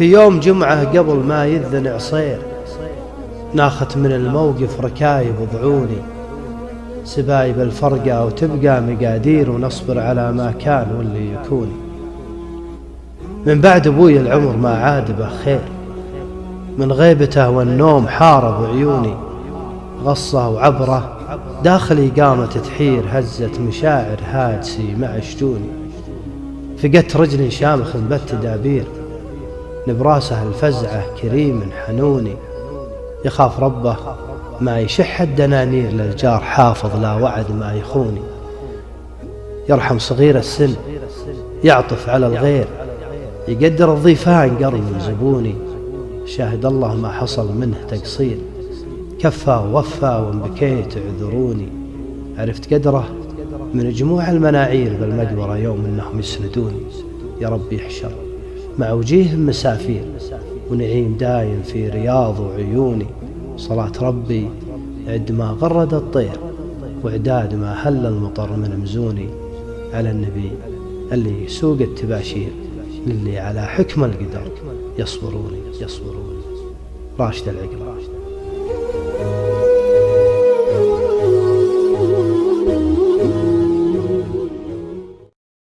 في يوم جمعة قبل ما يذن عصير، ناخت من الموقف ركايب ضعوني، سبايب الفرقة وتبقى مقادير، ونصبر على ما كان واللي يكون. من بعد أبوي العمر ما عاد به خير، من غيبته والنوم حارب عيوني، غصة وعبره داخلي قامت تحير، هزت مشاعر هاجسي مع شجوني. فقدت رجلي شامخ بت تدابير، نبراسه الفزعة كريم حنوني، يخاف ربه ما يشح الدنانير، للجار حافظ لا وعد ما يخوني. يرحم صغير السن يعطف على الغير، يقدر الضيفان قرن زبوني. شاهد الله ما حصل منه تقصير، كفى ووفى وان بكيت اعذروني. عرفت قدره من جموع المناعير بالمقبرة يوم انهم يسندوني. يا رب يحشر مع وجيههم مسافير، ونعيم دايم في رياض وعيوني. صلاة ربي عد ما غرد الطير، وعداد ما هل المطر من مزوني. على النبي اللي يسوق التباشير، للي على حكم القدر يصبروني. راشد العقل.